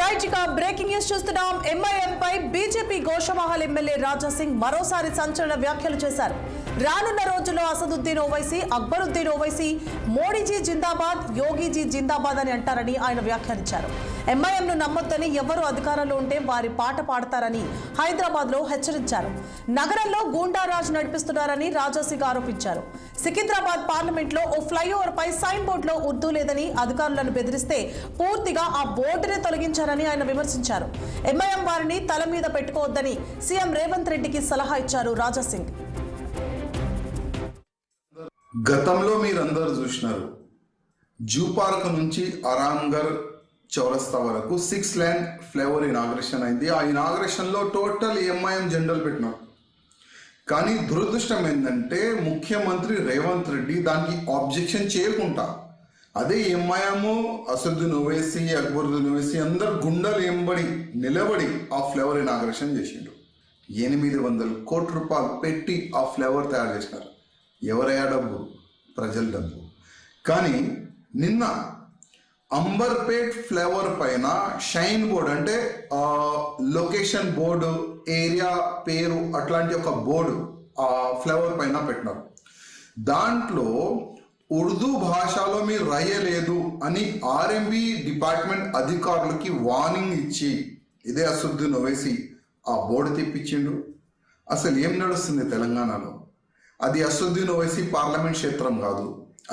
Right ఇక breaking news చూస్తున్నాం. MIM పై BJP Goshamahal MLA Raja Singh మరోసారి సంచలన వ్యాఖ్యలు చేశారు. రానున్న రోజుల్లో అసదుద్దీన్ ఓవైసీ, అక్బరుద్దీన్ ఓవైసీ మోడీజీ జిందాబాద్, యోగీజీ జిందాబాద్ అని అంటారని ఆయన వ్యాఖ్యానించారు. ఎంఐఎంను నమ్మొద్దని ఎవరు అధికారంలో ఉంటే వారి పాట పాడతారని హైదరాబాద్ లో హెచ్చరించారు. నగరంలో గూండారాజ్ నడిపిస్తున్నారని రాజా సింగ్ ఆరోపించారు. సికింద్రాబాద్ పార్లమెంట్ లో ఓ ఫ్లైఓవర్ పై సైన్ బోర్డు లో ఉర్దూ లేదని అధికారులను బెదిరిస్తే పూర్తిగా ఆ బోర్డునే తొలగించారని ఆయన విమర్శించారు. ఎంఐఎం వారిని తల మీద పెట్టుకోవద్దని సీఎం రేవంత్ రెడ్డికి సలహా ఇచ్చారు రాజా సింగ్. గతంలో మీరందరూ చూసినారు, జూ పార్క్ నుంచి అరాంగర్ చౌరస్తా వరకు 6 లేన్ ఫ్లైఓవర్ ఇనాగ్రేషన్ అయింది. ఆ ఇనాగ్రేషన్ లో టోటల్ ఎంఐఎం జెండాలు పెట్టినారు. కానీ దురదృష్టం ఏంటంటే ముఖ్యమంత్రి రేవంత్ రెడ్డి దానికి ఆబ్జెక్షన్ చేయకుండా అదే ఎంఐఎం, అసదుద్దీన్ ఓవైసీ, అక్బరుద్దీన్ ఓవైసీ అందరు గుండెలు ఎంబడి నిలబడి ఆ ఫ్లైఓవర్ ఇనాగ్రేషన్ చేసిండు. 800 కోట్ల రూపాయలు పెట్టి ఆ ఫ్లైఓవర్ తయారు చేసినారు. ఎవరయ్యా డబ్బు? ప్రజల డబ్బు. కానీ నిన్న అంబర్పేట్ ఫ్లైఓవర్ పైన షైన్ బోర్డు అంటే లొకేషన్ బోర్డు, ఏరియా పేరు అట్లాంటి ఒక బోర్డు ఆ ఫ్లైఓవర్ పైన పెట్టినారు. దాంట్లో ఉర్దూ భాషలో మీరు రాయలేదు అని ఆర్ఎంబి డిపార్ట్మెంట్ అధికారులకి వార్నింగ్ ఇచ్చి ఇదే అసదుద్దీన్ ఓవైసీ ఆ బోర్డు తెప్పించిండు. అసలు ఏం నడుస్తుంది తెలంగాణలో? అది అసదుద్దీన్ ఓవైసీ పార్లమెంట్ క్షేత్రం కాదు,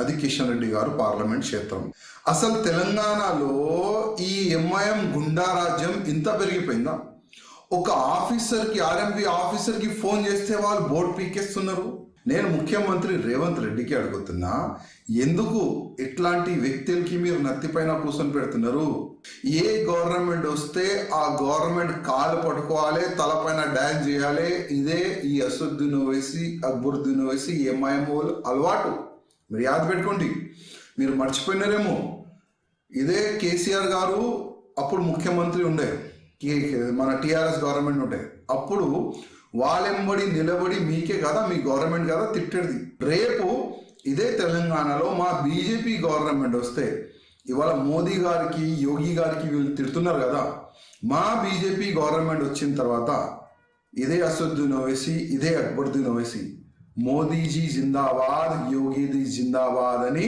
అది కిషన్ రెడ్డి గారు పార్లమెంట్ క్షేత్రం. అసలు తెలంగాణలో ఈ ఎంఐఎం గుండా రాజ్యం ఇంత పెరిగిపోయిందా? ఒక ఆఫీసర్కి, ఆర్ఎంపీ ఆఫీసర్కి ఫోన్ చేస్తే వాళ్ళు బోర్డు పీకేస్తున్నారు. నేను ముఖ్యమంత్రి రేవంత్ రెడ్డికి అడుగుతున్నా, ఎందుకు ఇట్లాంటి వ్యక్తులకి మీరు నత్తిపైన కూర్చొని పెడుతున్నారు? ఏ గవర్నమెంట్ వస్తే ఆ గవర్నమెంట్ కాలు పట్టుకోవాలి, తలపైన డ్యాన్స్ చేయాలి. ఇదే ఈ అసదుద్దీన్ ఓవైసీ, అక్బరుద్దీన్ ఓవైసీ, ఎంఐఎం వాళ్ళు అలవాటు. మీరు యాద పెట్టుకోండి, మీరు మర్చిపోయినారేమో. ఇదే కేసీఆర్ గారు అప్పుడు ముఖ్యమంత్రి ఉండే, మన టీఆర్ఎస్ గవర్నమెంట్ ఉండే, అప్పుడు వాళ్ళెంబడి నిలబడి మీకే కదా, మీ గవర్నమెంట్ కదా తిట్టేది. రేపు ఇదే తెలంగాణలో మా బీజేపీ గవర్నమెంట్ వస్తే, ఇవాళ మోదీ గారికి, యోగి గారికి వీళ్ళు తిడుతున్నారు కదా, మా బీజేపీ గవర్నమెంట్ వచ్చిన తర్వాత ఇదే అసదుద్దీన్ ఓవైసీ, ఇదే అక్బరుద్దీన్ ఓవైసీ మోదీజీ జిందాబాద్, యోగిజీ జిందాబాద్ అని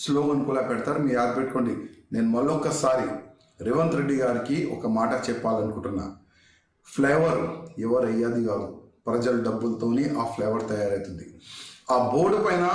స్లోగన్ కూడా పెడతారు. మీరు యాద పెట్టుకోండి. నేను మళ్ళొక్కసారి రేవంత్ రెడ్డి గారికి ఒక మాట చెప్పాలనుకుంటున్నా. ఫ్లేవర్ ఎవరు అయ్యేది కాదు, ప్రజల డబ్బులతోని ఆ ఫ్లేవర్ తయారవుతుంది. ఆ బోర్డు పైన